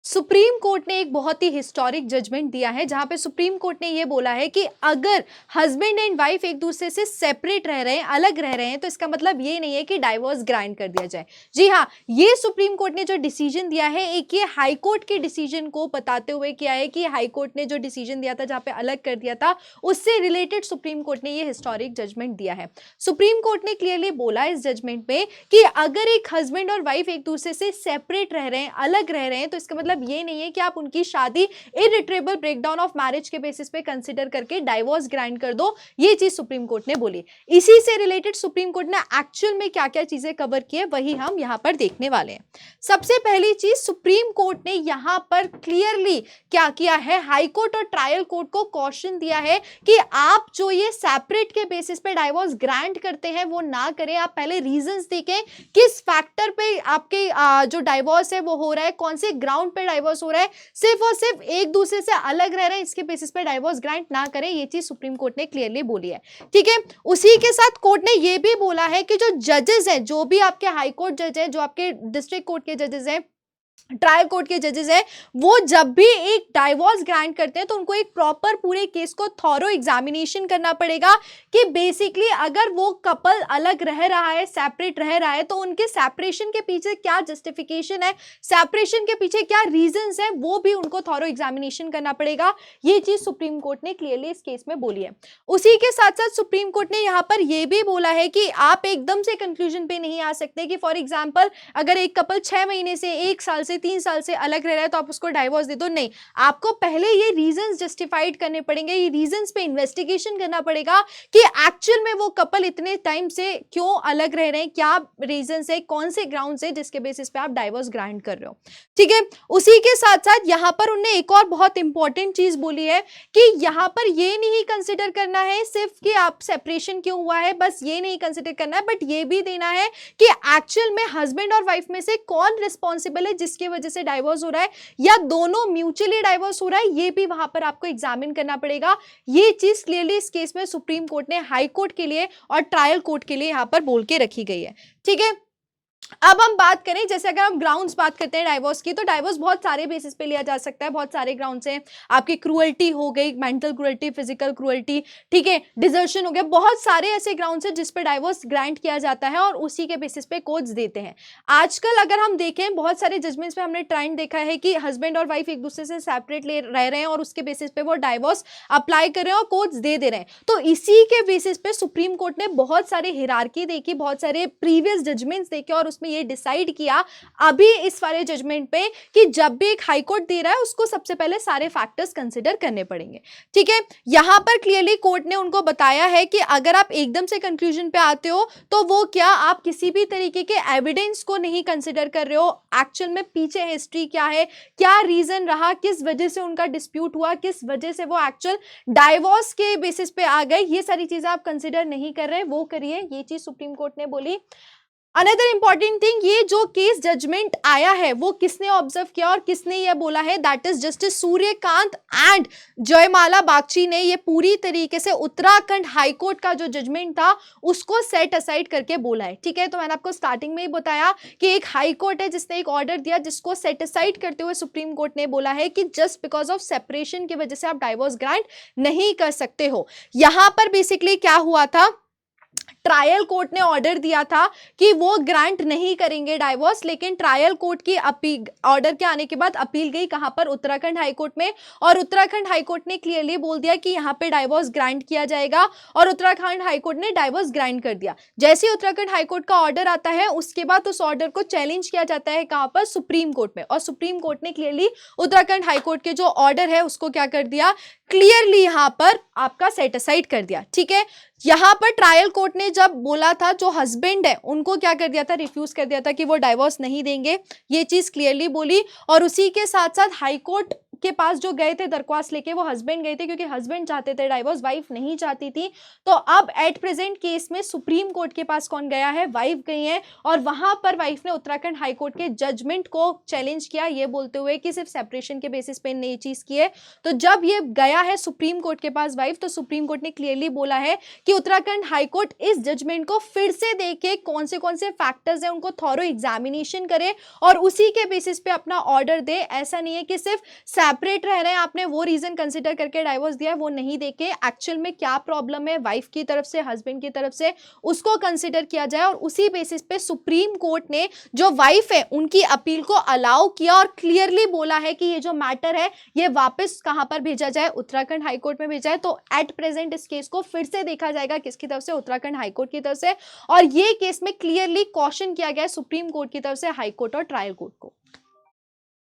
Supreme court ने एक बहुत ही हिस्टोरिक जजमेंट दिया है जहां पे सुप्रीम कोर्ट ने ये बोला है कि अगर हस्बैंड एंड वाइफ एक दूसरे से सेपरेट रह रहे हैं, अलग रह रहे हैं, तो इसका मतलब ये नहीं है कि डाइवोर्स ग्रांट कर दिया जाए। जी हाँ, ये सुप्रीम कोर्ट ने जो डिसीजन दिया है, एक ये हाई कोर्ट के डिसीजन को बताते हुए किया है कि हाई कोर्ट ने जो डिसीजन दिया था जहां पे अलग कर दिया था, उससे रिलेटेड सुप्रीम कोर्ट ने ये हिस्टोरिक जजमेंट दिया है। सुप्रीम कोर्ट ने क्लियरली बोला इस जजमेंट में कि अगर एक हस्बैंड और वाइफ एक दूसरे से सेपरेट रह रहे हैं, अलग रह रहे हैं, तो इसका मतलब ये नहीं है कि आप उनकी शादी इरिट्रेबल ब्रेकडाउन ऑफ मैरिज के बेसिस पे कंसीडर करके डाइवोर्स ग्रांट कर दो। ये चीज सुप्रीम कोर्ट ने बोली। इसी से रिलेटेड सुप्रीम कोर्ट ने एक्चुअल में क्या क्या चीजें कवर की है वही हम यहां पर देखने वाले हैं। सबसे पहली चीज, सुप्रीम कोर्ट ने यहां पर क्लियरली क्या किया है, हाई कोर्ट और ट्रायल कोर्ट को कॉशन दिया है कि आप जो ये सेपरेट के बेसिस पे डाइवोर्स ग्रांट करते हैं वो ना करें। आप पहले रीजंस देखें, किस फैक्टर पे आपके जो डाइवोर्स है वो हो रहा है, कौन से ग्राउंड पे डाइवोर्स हो रहा है। सिर्फ और सिर्फ एक दूसरे से अलग रह रहे हैं इसके बेसिस पे डाइवोर्स ग्रांट ना करें। ये चीज सुप्रीम कोर्ट ने क्लियरली बोली है। ठीक है, उसी के साथ कोर्ट ने ये भी बोला है कि जो जजेस हैं, जो भी आपके हाई कोर्ट जज है, जो आपके डिस्ट्रिक्ट कोर्ट के जजेस हैं, ट्रायल कोर्ट के जजेस हैं, वो जब भी एक डाइवोर्स ग्रांट करते हैं तो उनको एक प्रॉपर पूरे केस को थॉरो एग्जामिनेशन करना पड़ेगा कि बेसिकली अगर वो कपल अलग रह रहा है, सेपरेट रह रहा है, तो उनके सेपरेशन के पीछे क्या जस्टिफिकेशन है, सेपरेशन के पीछे क्या रीजंस है, वो भी उनको थॉरो एग्जामिनेशन करना पड़ेगा। ये चीज सुप्रीम कोर्ट ने क्लियरली इस केस में बोली है। उसी के साथ साथ सुप्रीम कोर्ट ने यहां पर यह भी बोला है कि आप एकदम से कंक्लूजन पे नहीं आ सकते कि फॉर एग्जाम्पल अगर एक कपल 6 महीने से, 1 साल से, 3 साल से अलग रह रहा है तो आप उसको डाइवोर्स दे दो। नहीं, आपको पहले ये रीजंस जस्टिफाइड करने पड़ेंगे, ये रीजंस पे इन्वेस्टिगेशन करना पड़ेगा कि एक्चुअल में वो कपल इतने टाइम से क्यों अलग रह रहे हैं, क्या रीजंस है, कौन से ग्राउंड्स है जिसके बेसिस पे आप डाइवोर्स ग्रांट कर रहे हो। ठीक है, उसी के साथ साथ यहां पर उन्होंने एक और बहुत इंपॉर्टेंट चीज बोली है कि यहां पर ये नहीं कंसिडर करना है सिर्फ कि आप सेपरेशन क्यों हुआ है, बस ये नहीं कंसिडर करना है, बट ये भी देना है कि एक्चुअल में हस्बैंड और वाइफ में से कौन रिस्पॉन्सिबल है जिसकी वजह से डाइवोर्स हो रहा है, या दोनों म्यूचुअली डाइवोर्स हो रहा है, ये भी वहां पर आपको एग्जामिन करना पड़ेगा। ये चीज क्लियरली इस केस में सुप्रीम कोर्ट ने हाई कोर्ट के लिए और ट्रायल कोर्ट के लिए यहां पर बोल के रखी गई है। ठीक है, अब हम बात करें, जैसे अगर हम ग्राउंड्स बात करते हैं डाइवोर्स की, तो डाइवोर्स बहुत सारे बेसिस पे लिया जा सकता है, बहुत सारे ग्राउंड्स हैं। आपकी क्रूअल्टी हो गई, मेंटल क्रूअल्टी, फिजिकल क्रूअल्टी, ठीक है, डिजर्शन हो गया, बहुत सारे ऐसे ग्राउंड्स हैं जिस पे डाइवोर्स ग्रांट किया जाता है और उसी के बेसिस पे कोर्ट्स देते हैं। आजकल अगर हम देखें, बहुत सारे जजमेंट्स में हमने ट्रेंड देखा है कि हस्बैंड और वाइफ एक दूसरे से सेपरेट रह रहे हैं और उसके बेसिस पे वो डाइवोर्स अप्लाई कर रहे हैं और कोर्ट्स दे रहे हैं। तो इसी के बेसिस पे सुप्रीम कोर्ट ने बहुत सारे हिरार्की देखी, बहुत सारे प्रीवियस जजमेंट्स देखे और उसमें ये डिसाइड किया अभी इस वाले जजमेंट पे कि जब भी एक हाई कोर्ट दे रहा है उसको सबसे पहले सारे फैक्टर्स कंसीडर करने पड़ेंगे। ठीक है, यहां पर क्लियरली कोर्ट ने उनको बताया है कि अगर आप एकदम से कंक्लूजन पे आते हो तो वो क्या, आप किसी भी तरीके के एविडेंस को नहीं कंसीडर कर रहे हो, एक्चुअल में पीछे हिस्ट्री क्या है, क्या रीजन रहा, किस वजह से उनका डिस्प्यूट हुआ, किस वजह से वो एक्चुअल डाइवोर्स के बेसिस पे आ गए, ये सारी चीजें आप कंसीडर नहीं कर रहे, वो करिए। ये चीज सुप्रीम कोर्ट ने बोली। अनदर इंपॉर्टेंट थिंग, ये जो केस जजमेंट आया है वो किसने ऑब्जर्व किया और किसने ये बोला है, that is justice Suryakant and जयमाला बागची ने ये पूरी तरीके से उत्तराखंड हाई कोर्ट का जो जजमेंट था उसको सेट असाइड करके बोला है। ठीक है, तो मैंने आपको स्टार्टिंग में ही बताया कि एक हाई कोर्ट है जिसने एक ऑर्डर दिया जिसको सेट असाइड करते हुए सुप्रीम कोर्ट ने बोला है कि जस्ट बिकॉज ऑफ सेपरेशन की वजह से आप डाइवोर्स ग्रांट नहीं कर सकते हो। यहां पर बेसिकली क्या हुआ था, ट्रायल कोर्ट ने ऑर्डर दिया था कि वो ग्रांट नहीं करेंगे डाइवोर्स, लेकिन ट्रायल कोर्ट की अपील ऑर्डर के आने के बाद अपील गई कहां पर, उत्तराखंड हाई कोर्ट में, और उत्तराखंड हाई कोर्ट ने क्लियरली बोल दिया कि यहां पे डाइवोर्स ग्रांट किया जाएगा और उत्तराखंड हाई कोर्ट ने डाइवोर्स ग्रांट कर दिया। जैसे ही उत्तराखंड हाई कोर्ट का ऑर्डर आता है उसके बाद उस ऑर्डर को चैलेंज किया जाता है कहां पर, सुप्रीम कोर्ट में, और सुप्रीम कोर्ट ने क्लियरली उत्तराखंड हाई कोर्ट के जो ऑर्डर है उसको क्या कर दिया, क्लियरली यहां पर आपका सेट असाइड कर दिया। ठीक है, यहां पर ट्रायल कोर्ट ने जब बोला था जो हस्बैंड है उनको क्या कर दिया था, रिफ्यूज कर दिया था कि वो डाइवोर्स नहीं देंगे, ये चीज क्लियरली बोली। और उसी के साथ साथ हाई कोर्ट के पास जो गए थे दरख्वास्त लेके, वो हस्बैंड गए थे क्योंकि हस्बैंड चाहते थे डाइवोर्स, वाइफ नहीं चाहती थी। तो अब एट प्रेजेंट केस में सुप्रीम कोर्ट के पास कौन गया है? वाइफ गई है, और वहां पर वाइफ ने उत्तराखंड हाई कोर्ट के जजमेंट को चैलेंज किया, ये बोलते हुए कि सिर्फ सेपरेशन के बेसिस पे नई चीज की है। तो जब ये गया है सुप्रीम कोर्ट के पास वाइफ, तो सुप्रीम कोर्ट ने क्लियरली बोला है कि उत्तराखंड हाई कोर्ट इस जजमेंट को फिर से देखे, कौन से फैक्टर्स हैं उनको थॉरो एग्जामिनेशन करे और उसी के बेसिस पे अपना ऑर्डर दे। ऐसा नहीं है कि सिर्फ सेपरेट रह रहे हैं, आपने वो रीजन कंसिडर करके डाइवोर्स दिया है, वो नहीं देखे एक्चुअल में क्या प्रॉब्लम है वाइफ की तरफ से, हस्बैंड की तरफ से, उसको कंसिडर किया जाए। और उसी बेसिस पे सुप्रीम कोर्ट ने जो वाइफ है उनकी अपील को अलाउ किया और क्लियरली बोला है कि ये जो मैटर है ये वापस कहां पर भेजा जाए? उत्तराखंड हाई कोर्ट में भेजा है। तो एट प्रेजेंट इस केस को फिर से देखा जाएगा, किसकी तरफ से? उत्तराखंड हाई कोर्ट की तरफ से। और ये केस में क्लियरली कॉशन किया गया है सुप्रीम कोर्ट की तरफ से हाई कोर्ट और ट्रायल कोर्ट को।